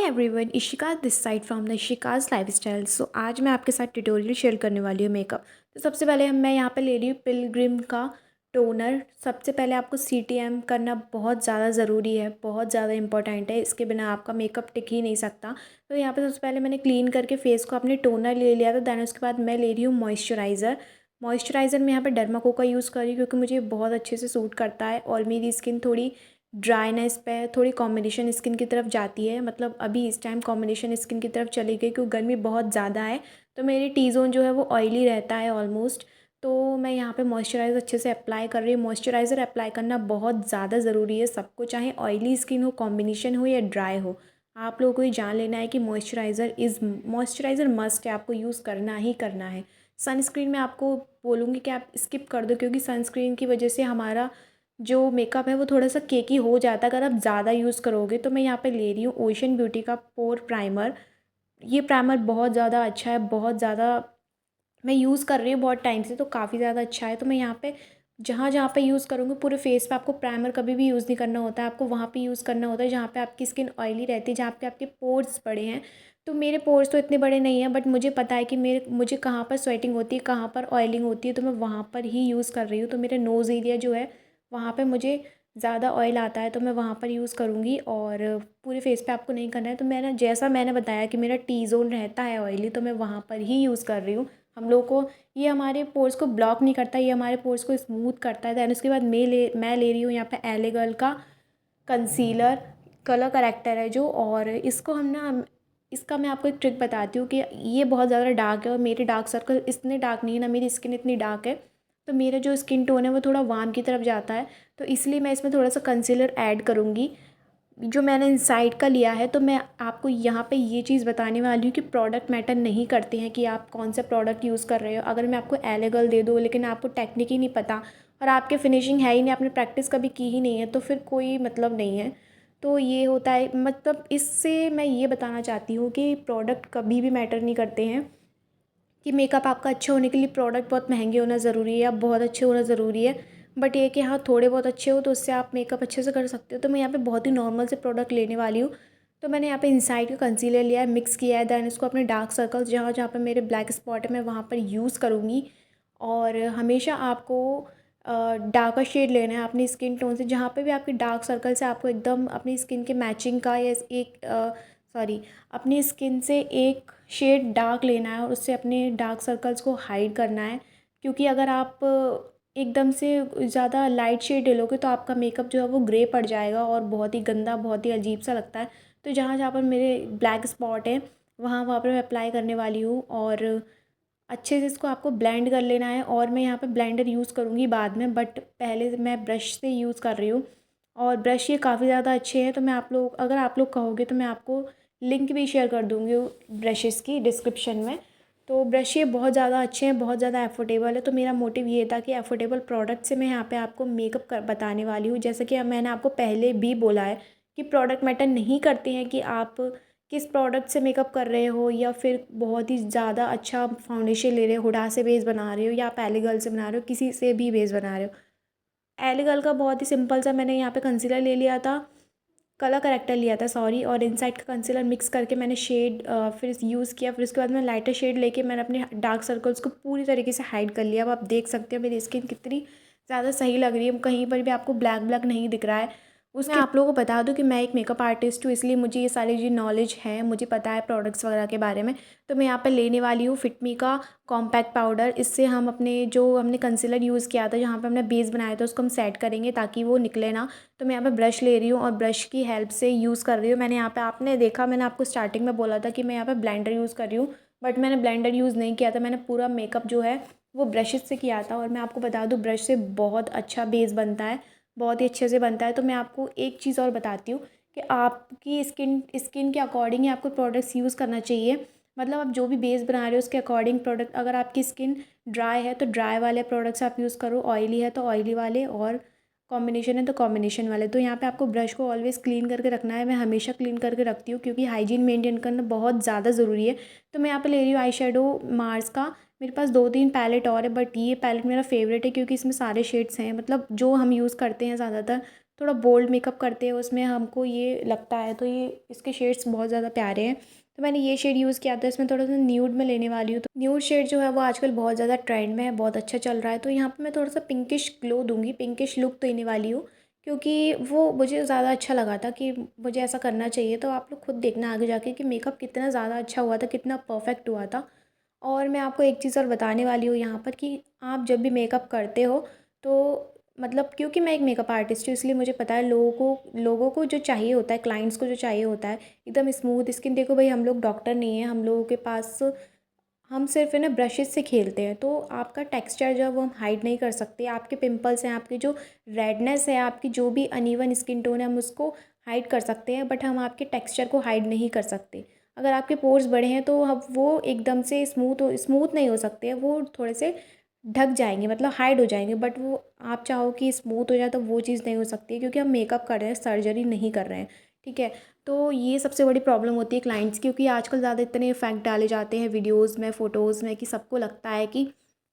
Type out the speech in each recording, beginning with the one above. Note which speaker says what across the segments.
Speaker 1: Everyone, Ishika this side from the Ishika's lifestyle. So आज मैं आपके साथ ट्यूटोरियल शेयर करने वाली हूँ मेकअप। तो सबसे पहले मैं यहाँ पे ले रही हूँ पिलग्रिम का टोनर। सबसे पहले आपको CTM करना बहुत ज़्यादा ज़रूरी है, बहुत ज़्यादा इंपॉर्टेंट है। इसके बिना आपका मेकअप टिक ही नहीं सकता। तो यहाँ पे सबसे पहले मैंने क्लीन करके फेस को अपने टोनर ले लिया था। दैन उसके बाद मैं ले रही हूँ मॉइस्चराइज़र। मॉइस्चराइज़र मैं यहाँ पे डर्माको का यूज़ कर रही हूँ क्योंकि मुझे बहुत अच्छे से सूट करता है और मेरी स्किन थोड़ी ड्राइनेस पे थोड़ी कॉम्बिनेशन स्किन की तरफ जाती है। मतलब अभी इस टाइम कॉम्बिनेशन स्किन की तरफ चली गई क्योंकि गर्मी बहुत ज़्यादा है। तो मेरी टी जोन जो है वो ऑयली रहता है ऑलमोस्ट। तो मैं यहाँ पे मॉइस्चराइज़र अच्छे से अप्लाई कर रही हूँ। मॉइस्चराइज़र अप्लाई करना बहुत ज़्यादा ज़रूरी है सबको, चाहे ऑयली स्किन हो, कॉम्बिनेशन हो या ड्राई हो। आप लोगों को ये जान लेना है कि मॉइस्चराइज़र मस्ट है, आपको यूज़ करना ही करना है। सनस्क्रीन में आपको बोलूँगी कि आप स्किप कर दो क्योंकि सनस्क्रीन की वजह से हमारा जो मेकअप है वो थोड़ा सा केकी हो जाता है अगर आप ज़्यादा यूज़ करोगे। तो मैं यहाँ पे ले रही हूँ ओशन ब्यूटी का पोर प्राइमर। ये प्राइमर बहुत ज़्यादा अच्छा है, बहुत ज़्यादा मैं यूज़ कर रही हूँ बहुत टाइम से, तो काफ़ी ज़्यादा अच्छा है। तो मैं यहाँ पे जहाँ जहाँ पे यूज़ करूँगी पूरे फेस पे, आपको प्राइमर कभी भी यूज़ नहीं करना होता है। आपको वहाँ पे यूज़ करना होता है जहाँ पे आपकी स्किन ऑयली रहती है, जहाँ पे आपके पोर्स बड़े हैं। तो मेरे पोर्स तो इतने बड़े नहीं हैं, बट मुझे पता है कि मुझे कहाँ पर स्वेटिंग होती है, कहाँ पर ऑयलिंग होती है, तो मैं वहाँ पर ही यूज़ कर रही हूँ। तो मेरे नोज़ एरिया जो है वहाँ पे मुझे ज़्यादा ऑयल आता है, तो मैं वहाँ पर यूज़ करूँगी। और पूरे फेस पे आपको नहीं करना है। तो मैंने बताया कि मेरा टी ज़ोन रहता है ऑयली, तो मैं वहाँ पर ही यूज़ कर रही हूँ। हम लोग को ये हमारे पोर्स को ब्लॉक नहीं करता, ये हमारे पोर्स को स्मूथ करता है। दैन उसके बाद मैं ले रही हूँ यहाँ पे एले गर्ल का कंसीलर, कलर करेक्टर है जो। और इसको इसका मैं आपको एक ट्रिक बताती हूँ कि ये बहुत ज़्यादा डार्क है और मेरे डार्क सर्कल इतने डार्क नहीं है, ना मेरी स्किन इतनी डार्क है। तो मेरा जो स्किन टोन है वो थोड़ा वार्म की तरफ जाता है, तो इसलिए मैं इसमें थोड़ा सा कंसीलर ऐड करूँगी जो मैंने इनसाइड का लिया है। तो मैं आपको यहाँ पे ये चीज़ बताने वाली हूँ कि प्रोडक्ट मैटर नहीं करते हैं कि आप कौन सा प्रोडक्ट यूज़ कर रहे हो। अगर मैं आपको एलेगल दे दूँ लेकिन आपको टेक्निक ही नहीं पता और आपके फिनिशिंग है ही नहीं, आपने प्रैक्टिस कभी की ही नहीं है, तो फिर कोई मतलब नहीं है। तो ये होता है, मतलब इससे मैं ये बताना चाहती हूँ कि प्रोडक्ट कभी भी मैटर नहीं करते हैं। कि मेकअप आपका अच्छा होने के लिए प्रोडक्ट बहुत महंगे होना ज़रूरी है या बहुत अच्छे होना ज़रूरी है। बट ये कि हाँ, थोड़े बहुत अच्छे हो तो उससे आप मेकअप अच्छे से कर सकते हो। तो मैं यहाँ पे बहुत ही नॉर्मल से प्रोडक्ट लेने वाली हूँ। तो मैंने यहाँ पे इनसाइड का कंसीलर लिया है, मिक्स किया है। दैन इसको अपने डार्क सर्कल्स जहाँ जहाँ पे मेरे ब्लैक स्पॉट है मैं वहाँ पर यूज़ करूँगी। और हमेशा आपको डार्कर शेड लेना है अपनी स्किन टोन से। जहाँ पे भी आपके डार्क सर्कल्स है आपको एकदम अपनी स्किन के मैचिंग का या अपनी स्किन से एक शेड डार्क लेना है और उससे अपने डार्क सर्कल्स को हाइड करना है। क्योंकि अगर आप एकदम से ज़्यादा लाइट शेड ले लोगे तो आपका मेकअप जो है वो ग्रे पड़ जाएगा और बहुत ही गंदा, बहुत ही अजीब सा लगता है। तो जहाँ जहाँ पर मेरे ब्लैक स्पॉट है वहाँ वहाँ पर मैं अप्लाई करने वाली हूँ और अच्छे से इसको आपको ब्लेंड कर लेना है। और मैं यहाँ पे ब्लेंडर यूज़ करूँगी बाद में, बट पहले मैं ब्रश से यूज़ कर रही हूँ। और ब्रश ये काफ़ी ज़्यादा अच्छे हैं, तो अगर आप लोग कहोगे तो मैं आपको लिंक भी शेयर कर दूँगी ब्रशेज़ की डिस्क्रिप्शन में। तो ब्रश ये बहुत ज़्यादा अच्छे हैं, बहुत ज़्यादा अफोर्डेबल है। तो मेरा मोटिव ये था कि अफोर्डेबल प्रोडक्ट से मैं यहाँ पे आपको मेकअप कर बताने वाली हूँ। जैसे कि अब मैंने आपको पहले भी बोला है कि प्रोडक्ट मैटर नहीं करते हैं कि आप किस प्रोडक्ट से मेकअप कर रहे हो या फिर बहुत ही ज़्यादा अच्छा फाउंडेशन ले रहे हो, हुडा से बेस बना रहे हो या आप एलेगल से बना रहे हो, किसी से भी बेस बना रहे हो। एलेगल का बहुत ही सिंपल सा मैंने यहाँ पे कंसीलर ले लिया था, कलर करेक्टर लिया था सॉरी, और इनसाइड का कंसीलर मिक्स करके मैंने शेड फिर यूज़ किया। फिर उसके बाद मैं लाइटर शेड लेके मैंने अपने डार्क सर्कल्स को पूरी तरीके से हाइड कर लिया। अब आप देख सकते हो मेरी स्किन कितनी ज़्यादा सही लग रही है, कहीं पर भी आपको ब्लैक ब्लैक नहीं दिख रहा है। मैं आप लोगों को बता दूं कि मैं एक मेकअप आर्टिस्ट हूँ, इसलिए मुझे ये सारी जो नॉलेज है, मुझे पता है प्रोडक्ट्स वगैरह के बारे में। तो मैं यहाँ पर लेने वाली हूँ फिटमी का कॉम्पैक्ट पाउडर। इससे हम अपने जो हमने कंसीलर यूज़ किया था, जहाँ पे हमने बेस बनाया था, उसको हम सेट करेंगे ताकि वो निकले ना। तो मैं यहाँ पे ब्रश ले रही हूँ और ब्रश की हेल्प से यूज़ कर रही हूँ। मैंने यहाँ पे, आपने देखा, मैंने आपको स्टार्टिंग में बोला था कि मैं यहाँ पे ब्लेंडर यूज़ कर रही हूँ, बट मैंने ब्लेंडर यूज़ नहीं किया था। मैंने पूरा मेकअप जो है वो ब्रशेज़ से किया था। और मैं आपको बता दूँ ब्रश से बहुत अच्छा बेस बनता है, बहुत ही अच्छे से बनता है। तो मैं आपको एक चीज़ और बताती हूँ कि आपकी स्किन के अकॉर्डिंग ही आपको प्रोडक्ट्स यूज़ करना चाहिए। मतलब आप जो भी बेस बना रहे हो उसके अकॉर्डिंग प्रोडक्ट, अगर आपकी स्किन ड्राई है तो ड्राई वाले प्रोडक्ट्स आप यूज़ करो, ऑयली है तो ऑयली वाले, और कॉम्बिनेशन है तो कॉम्बिनेशन वाले। तो यहाँ पे आपको ब्रश को ऑलवेज़ क्लीन करके रखना है। मैं हमेशा क्लीन करके रखती हूँ क्योंकि हाइजीन मेंटेन करना बहुत ज़्यादा ज़रूरी है। तो मैं यहाँ पे ले रही हूँ आई शेडो मार्स का। मेरे पास 2-3 पैलेट और है, बट ये पैलेट मेरा फेवरेट है क्योंकि इसमें सारे शेड्स हैं, मतलब जो हम यूज़ करते हैं ज़्यादातर। थोड़ा बोल्ड मेकअप करते हैं उसमें हमको ये लगता है, तो ये इसके शेड्स बहुत ज़्यादा प्यारे हैं। तो मैंने ये शेड यूज़ किया था, इसमें थोड़ा सा न्यूड में लेने वाली हूँ। तो न्यूड शेड जो है वो आजकल बहुत ज़्यादा ट्रेंड में है, बहुत अच्छा चल रहा है। तो यहाँ पे मैं थोड़ा सा पिंकिश ग्लो दूंगी, पिंकिश लुक देने वाली हूँ, क्योंकि वो मुझे ज़्यादा अच्छा लगा था कि मुझे ऐसा करना चाहिए। तो आप लोग खुद देखना आगे जाके कि मेकअप कितना ज़्यादा अच्छा हुआ था, कितना परफेक्ट हुआ था। और मैं आपको एक चीज़ और बताने वाली हूँ यहाँ पर कि आप जब भी मेकअप करते हो तो मतलब, क्योंकि मैं एक मेकअप आर्टिस्ट हूँ इसलिए मुझे पता है लोगों को जो चाहिए होता है, क्लाइंट्स को जो चाहिए होता है एकदम स्मूथ स्किन। देखो भाई, हम लोग डॉक्टर नहीं हैं, हम लोगों के पास हम सिर्फ है ना ब्रशेज़ से खेलते हैं। तो आपका टेक्सचर जो है वो हम हाइड नहीं कर सकते। आपके पिंपल्स हैं, आपकी जो रेडनेस है, आपकी जो भी अनइवन स्किन टोन है, हम उसको हाइड कर सकते हैं, बट हम आपके टेक्सचर को हाइड नहीं कर सकते। अगर आपके पोर्स बड़े हैं तो अब वो एकदम से स्मूथ नहीं हो सकते हैं, वो थोड़े से ढक जाएंगे, मतलब हाइड हो जाएंगे। बट वो आप चाहो कि स्मूथ हो जाए तो वो चीज़ नहीं हो सकती है, क्योंकि हम मेकअप कर रहे हैं, सर्जरी नहीं कर रहे हैं। ठीक है। तो ये सबसे बड़ी प्रॉब्लम होती है क्लाइंट्स की, क्योंकि आजकल ज़्यादा इतने इफेक्ट डाले जाते हैं वीडियोज़ में, फ़ोटोज़ में, कि सबको लगता है कि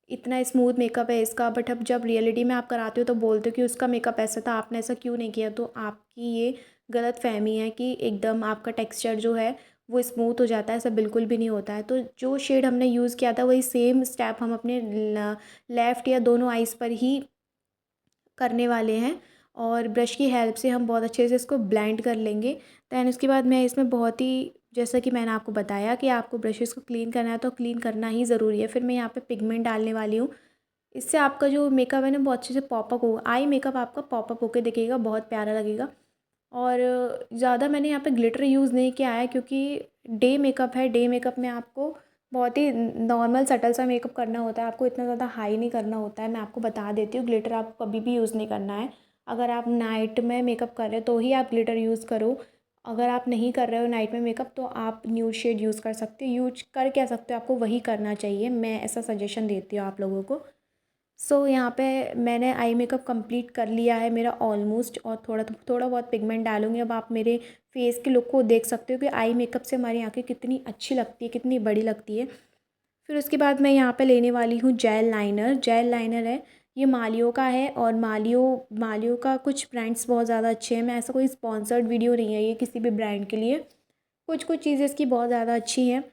Speaker 1: इतना स्मूथ मेकअप है इसका, बट अब जब रियलिटी में आप कराते हो तो बोलते हो कि उसका मेकअप ऐसा था, आपने ऐसा क्यों नहीं किया। तो आपकी ये गलत फहमी है कि एकदम आपका टेक्सचर जो है वो स्मूथ हो जाता है, ऐसा बिल्कुल भी नहीं होता है। तो जो शेड हमने यूज़ किया था वही सेम स्टेप हम अपने लेफ़्ट या दोनों आइज़ पर ही करने वाले हैं, और ब्रश की हेल्प से हम बहुत अच्छे से इसको ब्लेंड कर लेंगे। दैन उसके बाद मैं इसमें बहुत ही, जैसा कि मैंने आपको बताया कि आपको ब्रशेज़ को क्लीन करना है तो क्लीन करना ही ज़रूरी है। फिर मैं यहाँ पे पिगमेंट डालने वाली हूँ, इससे आपका जो मेकअप है ना बहुत अच्छे से पॉपअप होगा, आई मेकअप आपका पॉपअप होके दिखेगा, बहुत प्यारा लगेगा। और ज़्यादा मैंने यहाँ पे ग्लिटर यूज़ नहीं किया है, क्योंकि डे मेकअप है, डे मेकअप में आपको बहुत ही नॉर्मल सटल सा मेकअप करना होता है, आपको इतना ज़्यादा हाई नहीं करना होता है। मैं आपको बता देती हूँ, ग्लिटर आपको कभी भी यूज़ नहीं करना है। अगर आप नाइट में मेकअप कर रहे हो तो ही आप ग्लिटर यूज़ करो। अगर आप नहीं कर रहे हो नाइट में मेकअप तो आप न्यूड शेड यूज़ कर सकते हो, यूज कर क्या सकते हो, आपको वही करना चाहिए, मैं ऐसा सजेशन देती हूँ आप लोगों को। सो यहाँ पे मैंने आई मेकअप कंप्लीट कर लिया है मेरा ऑलमोस्ट, और थोड़ा थोड़ा बहुत पिगमेंट डालूंगी। अब आप मेरे फेस के लुक को देख सकते हो कि आई मेकअप से हमारी आंखें कितनी अच्छी लगती है, कितनी बड़ी लगती है। फिर उसके बाद मैं यहाँ पे लेने वाली हूँ जेल लाइनर। जेल लाइनर है, ये मालियो का है, और मालियो का कुछ ब्रांड्स बहुत ज़्यादा अच्छे हैं। मैं ऐसा कोई स्पॉन्सर्ड वीडियो नहीं है ये किसी भी ब्रांड के लिए, कुछ कुछ चीज़ें इसकी बहुत ज़्यादा अच्छी हैं।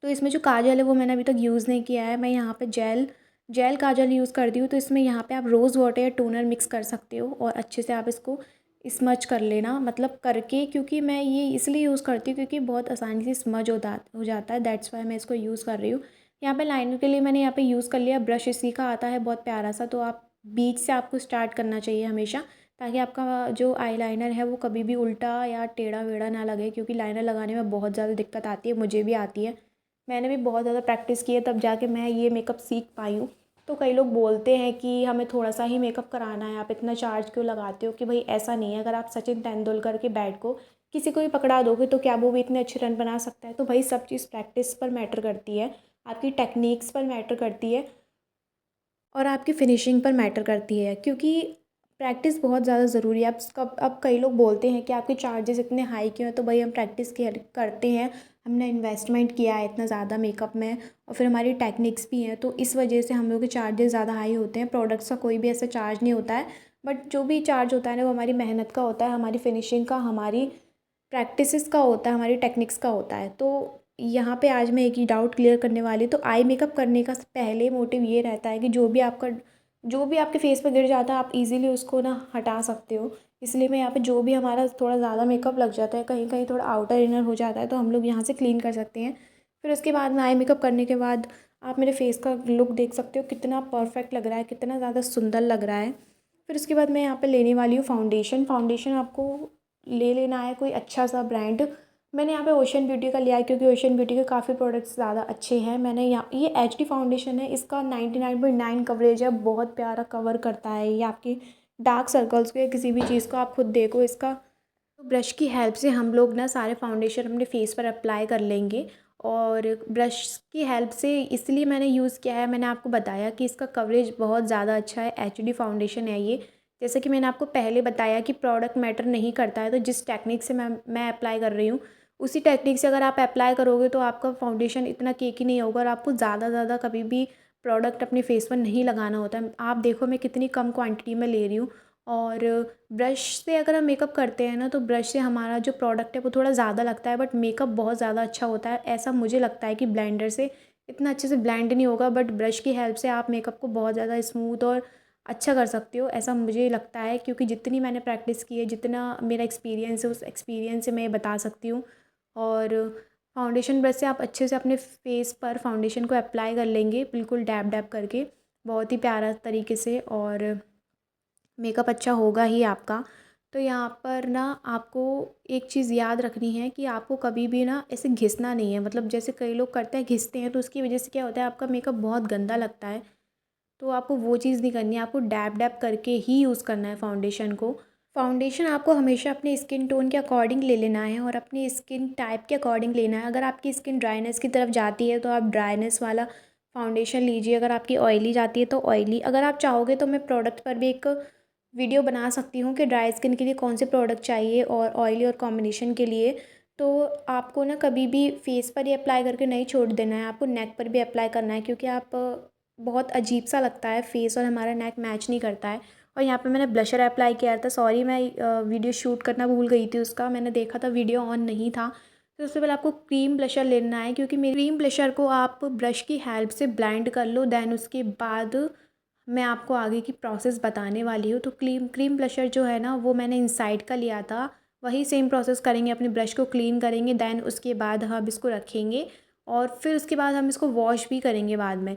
Speaker 1: तो इसमें जो काजल है वो मैंने अभी तक यूज़ नहीं किया है, मैं यहाँ पे जेल जेल काजल यूज़ करती हूँ। तो इसमें यहाँ पे आप रोज़ वाटर या टोनर मिक्स कर सकते हो, और अच्छे से आप इसको स्मज कर लेना, मतलब करके, क्योंकि मैं ये इसलिए यूज़ करती हूँ क्योंकि बहुत आसानी से स्मज हो जाता है, दैट्स वाई मैं इसको यूज़ कर रही हूँ। यहाँ पे लाइनर के लिए मैंने यहाँ पे यूज़ कर लिया ब्रश, इसी का आता है बहुत प्यारा सा। तो आप बीच से आपको स्टार्ट करना चाहिए हमेशा, ताकि आपका जो आई लाइनर है वो कभी भी उल्टा या टेढ़ा वेढ़ा ना लगे, क्योंकि लाइनर लगाने में बहुत ज़्यादा दिक्कत आती है, मुझे भी आती है। मैंने भी बहुत ज़्यादा प्रैक्टिस की है तब जाके मैं ये मेकअप सीख पाई हूँ। तो कई लोग बोलते हैं कि हमें थोड़ा सा ही मेकअप कराना है, आप इतना चार्ज क्यों लगाते हो, कि भाई ऐसा नहीं है। अगर आप सचिन तेंदुलकर के बैट को किसी को भी पकड़ा दोगे तो क्या वो भी इतने अच्छे रन बना सकता है। तो भाई सब चीज़ प्रैक्टिस पर मैटर करती है, आपकी टेक्निक्स पर मैटर करती है, और आपकी फ़िनिशिंग पर मैटर करती है, क्योंकि प्रैक्टिस बहुत ज़्यादा ज़रूरी है। अब कई लोग बोलते हैं कि आपके चार्जेस इतने हाई क्यों हैं, तो भाई हम प्रैक्टिस करते हैं, हमने इन्वेस्टमेंट किया है इतना ज़्यादा मेकअप में, और फिर हमारी टेक्निक्स भी हैं, तो इस वजह से हम लोग के चार्जेस ज़्यादा हाई होते हैं। प्रोडक्ट्स का कोई भी ऐसा चार्ज नहीं होता है, बट जो भी चार्ज होता है ना वो हमारी मेहनत का होता है, हमारी फिनिशिंग का, हमारी प्रैक्टिसेस का होता है, हमारी टेक्निक्स का होता है। तो यहाँ पे आज मैं एक ही डाउट क्लियर करने वाली, तो आई मेकअप करने का पहले मोटिव ये रहता है कि जो भी आपके फेस पे गिर जाता है आप इजीली उसको ना हटा सकते हो। इसलिए मैं यहाँ पे जो भी हमारा थोड़ा ज़्यादा मेकअप लग जाता है, कहीं कहीं थोड़ा आउटर इनर हो जाता है, तो हम लोग यहाँ से क्लीन कर सकते हैं। फिर उसके बाद में आई मेकअप करने के बाद आप मेरे फेस का लुक देख सकते हो, कितना परफेक्ट लग रहा है, कितना ज़्यादा सुंदर लग रहा है। फिर उसके बाद मैं यहाँ पे लेने वाली हूँ फाउंडेशन। फाउंडेशन आपको ले लेना है कोई अच्छा सा ब्रांड। मैंने यहाँ पे ओशन ब्यूटी का लिया है, क्योंकि ओशन ब्यूटी के काफ़ी प्रोडक्ट्स ज़्यादा अच्छे हैं। मैंने यहाँ ये एच डी फाउंडेशन है, इसका 99.9 कवरेज है, बहुत प्यारा कवर करता है ये आपके डार्क सर्कल्स को या किसी भी चीज़ को, आप खुद देखो इसका। तो ब्रश की हेल्प से हम लोग ना सारे फाउंडेशन अपने फेस पर अप्लाई कर लेंगे, और ब्रश की हेल्प से इसलिए मैंने यूज़ किया है, मैंने आपको बताया कि इसका कवरेज बहुत ज़्यादा अच्छा है, एच डी फाउंडेशन है ये। जैसे कि मैंने आपको पहले बताया कि प्रोडक्ट मैटर नहीं करता है, तो जिस टेक्निक से मैं अप्लाई कर रही हूँ उसी टेक्निक से अगर आप अप्लाई करोगे तो आपका फाउंडेशन इतना केकी नहीं होगा, और आपको ज़्यादा कभी भी प्रोडक्ट अपने फेस पर नहीं लगाना होता है। आप देखो मैं कितनी कम क्वांटिटी में ले रही हूँ, और ब्रश से अगर हम मेकअप करते हैं ना, तो ब्रश से हमारा जो प्रोडक्ट है वो थोड़ा ज़्यादा लगता है, बट मेकअप बहुत ज़्यादा अच्छा होता है। ऐसा मुझे लगता है कि ब्लेंडर से इतना अच्छे से ब्लेंड नहीं होगा, बट ब्रश की हेल्प से आप मेकअप को बहुत ज़्यादा स्मूथ और अच्छा कर सकते हो, ऐसा मुझे लगता है। क्योंकि जितनी मैंने प्रैक्टिस की है, जितना मेरा एक्सपीरियंस है, उस एक्सपीरियंस से मैं बता सकती हूँ। और फाउंडेशन ब्रश से आप अच्छे से अपने फेस पर फाउंडेशन को अप्लाई कर लेंगे, बिल्कुल डैब डैब करके, बहुत ही प्यारा तरीके से, और मेकअप अच्छा होगा ही आपका। तो यहाँ पर ना आपको एक चीज़ याद रखनी है कि आपको कभी भी ना ऐसे घिसना नहीं है। मतलब जैसे कई लोग करते हैं, घिसते हैं, तो उसकी वजह से क्या होता है, आपका मेकअप बहुत गंदा लगता है। तो आपको वो चीज़ नहीं करनी है, आपको डैब डैब करके ही यूज़ करना है फाउंडेशन को। फाउंडेशन आपको हमेशा अपने स्किन टोन के अकॉर्डिंग ले लेना है और अपनी स्किन टाइप के अकॉर्डिंग लेना है। अगर आपकी स्किन ड्राइनेस की तरफ जाती है तो आप ड्राइनेस वाला फाउंडेशन लीजिए, अगर आपकी ऑयली जाती है तो ऑयली। अगर आप चाहोगे तो मैं प्रोडक्ट पर भी एक वीडियो बना सकती हूँ कि ड्राई स्किन के लिए कौन से प्रोडक्ट चाहिए और ऑयली और कॉम्बिनेशन के लिए। तो आपको ना कभी भी फेस पर ही अप्लाई करके नहीं छोड़ देना है, आपको नेक पर भी अप्लाई करना है, क्योंकि आप बहुत अजीब सा लगता है फेस और हमारा नेक मैच नहीं करता है। और यहाँ पे मैंने ब्लशर अप्लाई किया था, सॉरी मैं वीडियो शूट करना भूल गई थी उसका, मैंने देखा था वीडियो ऑन नहीं था। तो उससे पहले आपको क्रीम ब्लशर लेना है, क्योंकि मेरी क्रीम ब्लशर को आप ब्रश की हेल्प से ब्लेंड कर लो, देन उसके बाद मैं आपको आगे की प्रोसेस बताने वाली हूँ। तो क्रीम क्रीम ब्लशर जो है ना, वो मैंने इनसाइड का लिया था, वही सेम प्रोसेस करेंगे, अपने ब्रश को क्लीन करेंगे, देन उसके बाद हम इसको रखेंगे और फिर उसके बाद हम इसको वॉश भी करेंगे बाद में।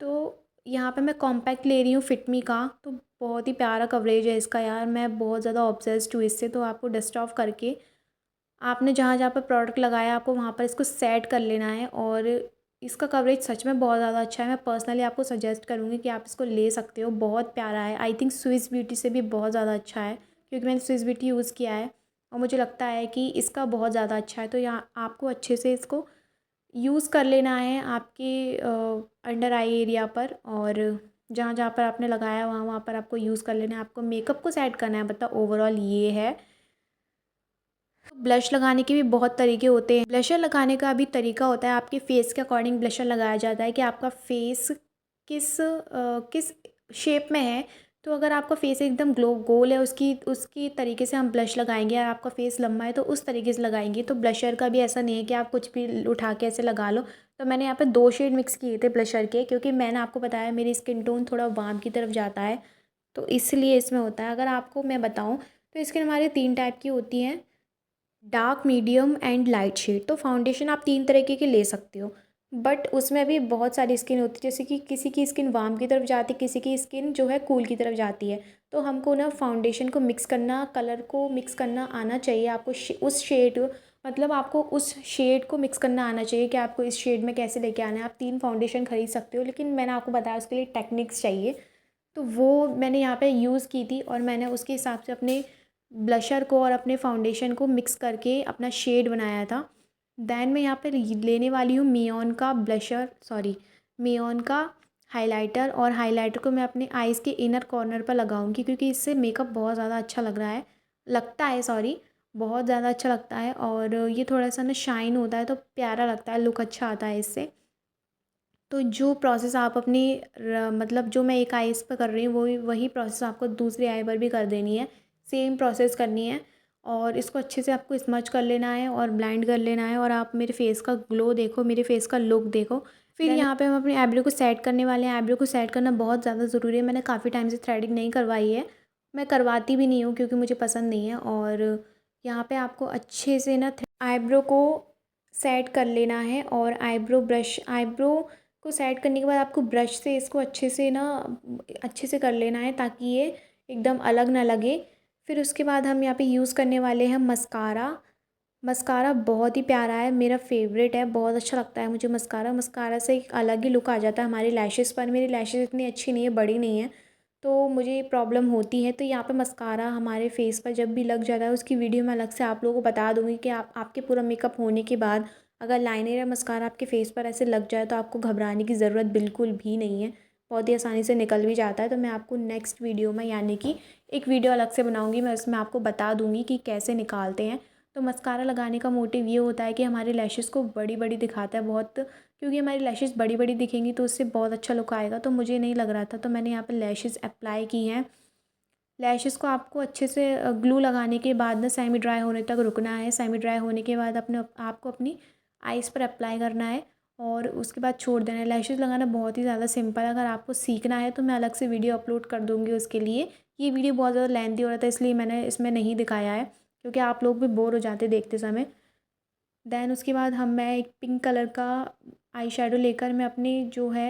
Speaker 1: तो यहाँ पे मैं कॉम्पैक्ट ले रही हूँ फिटमी का, तो बहुत ही प्यारा कवरेज है इसका यार, मैं बहुत ज़्यादा ऑब्सेस्ड हूँ इससे। तो आपको डस्ट ऑफ करके आपने जहाँ जहाँ पर प्रोडक्ट लगाया, आपको वहाँ पर इसको सेट कर लेना है। और इसका कवरेज सच में बहुत ज़्यादा अच्छा है, मैं पर्सनली आपको सजेस्ट करूँगी कि आप इसको ले सकते हो, बहुत प्यारा है। आई थिंक स्विस ब्यूटी से भी बहुत ज़्यादा अच्छा है, क्योंकि मैंने स्विस ब्यूटी यूज़ किया है और मुझे लगता है कि इसका बहुत ज़्यादा अच्छा है। तो यहाँ आपको अच्छे से इसको यूज़ कर लेना है आपके अंडर आई एरिया पर, और जहाँ जहाँ पर आपने लगाया वहाँ वहाँ पर आपको यूज़ कर लेना है। आपको मेकअप को सेट करना है, मतलब ओवरऑल ये है। ब्लश लगाने के भी बहुत तरीके होते हैं। ब्लशर लगाने का भी तरीका होता है, आपके फेस के अकॉर्डिंग ब्लशर लगाया जाता है कि आपका फेस किस शेप में है। तो अगर आपका फेस एकदम गोल है, उसकी उसकी तरीके से हम ब्लश लगाएंगे, और आपका फेस लंबा है तो उस तरीके से लगाएंगे। तो ब्लशर का भी ऐसा नहीं है कि आप कुछ भी उठा के ऐसे लगा लो। तो मैंने यहाँ पे 2 शेड मिक्स किए थे ब्लशर के, क्योंकि मैंने आपको बताया मेरी स्किन टोन थोड़ा वार्म की तरफ जाता है, तो इसलिए इसमें होता है। अगर आपको मैं बताऊँ तो स्किन हमारी 3 टाइप की होती हैं, dark, medium and light shade. तो फाउंडेशन आप 3 तरीके के ले सकते हो, बट उसमें भी बहुत सारी स्किन होती है, जैसे कि किसी की स्किन वार्म की तरफ जाती है, किसी की स्किन जो है कूल की तरफ जाती है। तो हमको ना फाउंडेशन को मिक्स करना, कलर को मिक्स करना आना चाहिए आपको, उस शेड, मतलब आपको उस शेड को मिक्स करना आना चाहिए कि आपको इस शेड में कैसे लेके आना है। आप 3 फाउंडेशन खरीद सकते हो, लेकिन मैंने आपको बताया उसके लिए टेक्निक्स चाहिए, तो वो मैंने यहाँ पे यूज़ की थी, और मैंने उसके हिसाब से अपने ब्लशर को और अपने फाउंडेशन को मिक्स करके अपना शेड बनाया था। देन मैं यहाँ पे लेने वाली हूँ मियोन का ब्लशर, सॉरी मियोन का हाइलाइटर, और हाइलाइटर को मैं अपने आईज़ के इनर कॉर्नर पर लगाऊंगी, क्योंकि इससे मेकअप बहुत ज़्यादा अच्छा लगता है, सॉरी, बहुत ज़्यादा अच्छा लगता है। और ये थोड़ा सा ना शाइन होता है, तो प्यारा लगता है, लुक अच्छा आता है इससे। तो जो प्रोसेस आप अपनी मतलब जो मैं एक आईज़ पर कर रही हूँ, वही वही प्रोसेस आपको दूसरी आई पर भी कर देनी है, सेम प्रोसेस करनी है। और इसको अच्छे से आपको स्मच कर लेना है और ब्लेंड कर लेना है, और आप मेरे फेस का ग्लो देखो, मेरे फेस का लुक देखो। फिर यहाँ पे हम अपने आईब्रो को सेट करने वाले हैं। आईब्रो को सेट करना बहुत ज़्यादा ज़रूरी है, मैंने काफ़ी टाइम से थ्रेडिंग नहीं करवाई है, मैं करवाती भी नहीं हूँ क्योंकि मुझे पसंद नहीं है। और यहाँ पे आपको अच्छे से ना आईब्रो को सेट कर लेना है, और आईब्रो को सेट करने के बाद आपको ब्रश से इसको अच्छे से कर लेना है, ताकि ये एकदम अलग ना लगे। फिर उसके बाद हम यहाँ पे यूज़ करने वाले हैं मस्कारा। मस्कारा बहुत ही प्यारा है, मेरा फेवरेट है, बहुत अच्छा लगता है मुझे मस्कारा। मस्कारा से एक अलग ही लुक आ जाता है हमारी लैशेज़ पर। मेरी लैशेज़ इतनी अच्छी नहीं है, बड़ी नहीं है, तो मुझे ये प्रॉब्लम होती है। तो यहाँ पे मस्कारा हमारे फेस पर जब भी लग जाता है, उसकी वीडियो मैं अलग से आप लोगों को बता दूँगी कि आपके पूरा मेकअप होने के बाद अगर लाइनर या मस्कारा आपके फेस पर ऐसे लग जाए, तो आपको घबराने की ज़रूरत बिल्कुल भी नहीं है, बहुत ही आसानी से निकल भी जाता है। तो मैं आपको नेक्स्ट वीडियो में, यानी कि एक वीडियो अलग से बनाऊँगी, मैं उसमें आपको बता दूँगी कि कैसे निकालते हैं। तो मस्कारा लगाने का मोटिव ये होता है कि हमारे लैशेज़ को बड़ी बड़ी दिखाता है बहुत, क्योंकि हमारी लैशेज़ बड़ी बड़ी दिखेंगी तो उससे बहुत अच्छा लुक आएगा। तो मुझे नहीं लग रहा था, तो मैंने यहाँ पे लैशेज़ अप्लाई की हैं। लैशेस को आपको अच्छे से ग्लू लगाने के बाद ना सेमी ड्राई होने तक रुकना है। सेमी ड्राई होने के बाद आपको अपनी आइज़ पर अप्लाई करना है और उसके बाद छोड़ देना है। लैशेस लगाना बहुत ही ज़्यादा सिंपल है। अगर आपको सीखना है तो मैं अलग से वीडियो अपलोड कर दूँगी उसके लिए। ये वीडियो बहुत ज़्यादा लेंथी हो रहा था, इसलिए मैंने इसमें नहीं दिखाया है, क्योंकि आप लोग भी बोर हो जाते देखते समय। देन उसके बाद मैं एक पिंक कलर का आई शेडो लेकर मैं अपनी जो है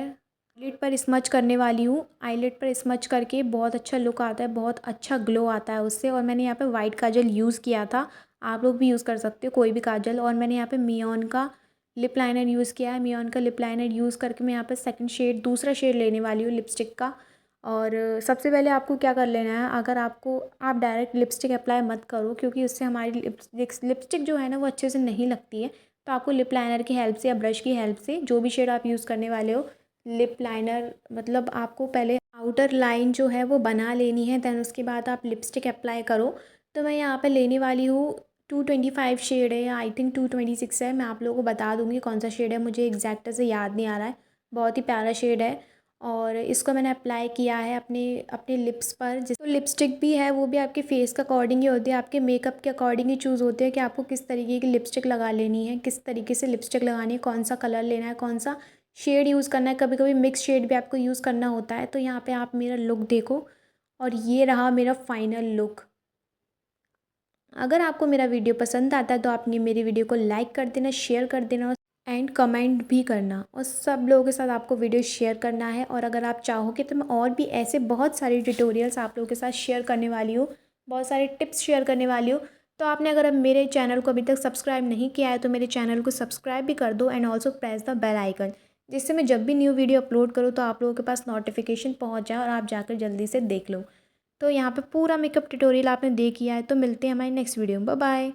Speaker 1: आईलिड पर स्मच करने वाली हूँ। आईलिड पर स्मच करके बहुत अच्छा लुक आता है, बहुत अच्छा ग्लो आता है उससे। और मैंने यहाँ पे वाइट काजल यूज़ किया था, आप लोग भी यूज़ कर सकते हो कोई भी काजल। और मैंने यहाँ पे मियोन का लिप लाइनर यूज़ किया है। मियोन का लिप लाइनर यूज़ करके मैं यहाँ पे सेकंड शेड, दूसरा शेड लेने वाली हूँ लिपस्टिक का। और सबसे पहले आपको क्या कर लेना है, अगर आप डायरेक्ट लिपस्टिक अप्लाई मत करो, क्योंकि उससे हमारी लिपस्टिक जो है ना वो अच्छे से नहीं लगती है। तो आपको लिप लाइनर की हेल्प से या ब्रश की हेल्प से, जो भी शेड आप यूज़ करने वाले हो, लिप लाइनर मतलब आपको पहले आउटर लाइन जो है वो बना लेनी है। दैन उसके बाद आप लिपस्टिक अप्लाई करो। तो मैं यहाँ पे लेने वाली हूँ 225 शेड है, या आई थिंक 226 है। मैं आप लोगों को बता दूँगी कौन सा शेड है, मुझे एग्जैक्ट से याद नहीं आ रहा है। बहुत ही प्यारा शेड है और इसको मैंने अप्लाई किया है अपने अपने लिप्स पर। जिस तो लिपस्टिक भी है वो भी आपके फेस के अकॉर्डिंग ही होती है, आपके मेकअप के अकॉर्डिंग ही चूज़ होते हैं कि आपको किस तरीके की लिपस्टिक लगा लेनी है, किस तरीके से लिपस्टिक लगानी है, कौन सा कलर लेना है, कौन सा शेड यूज़ करना है। कभी कभी मिक्स शेड भी आपको यूज़ करना होता है। तो यहाँ पे आप मेरा लुक देखो, और ये रहा मेरा फाइनल लुक। अगर आपको मेरा वीडियो पसंद आता है तो आपने मेरी वीडियो को लाइक कर देना, शेयर कर देना एंड कमेंट भी करना, और सब लोगों के साथ आपको वीडियो शेयर करना है। और अगर आप चाहोगे तो मैं और भी ऐसे बहुत सारे ट्यूटोरियल्स आप लोगों के साथ शेयर करने वाली हूँ, बहुत सारे टिप्स शेयर करने वाली हूँ। तो आपने अगर अब मेरे चैनल को अभी तक सब्सक्राइब नहीं किया है तो मेरे चैनल को सब्सक्राइब भी कर दो, and also press the bell icon, जिससे मैं जब भी न्यू वीडियो अपलोड करूँ तो आप लोगों के पास नोटिफिकेशन पहुँच जाए और आप जाकर जल्दी से देख लो। तो यहाँ पे पूरा मेकअप ट्यूटोरियल आपने देख लिया है। तो मिलते हैं हमारी नेक्स्ट वीडियो में। Bye bye.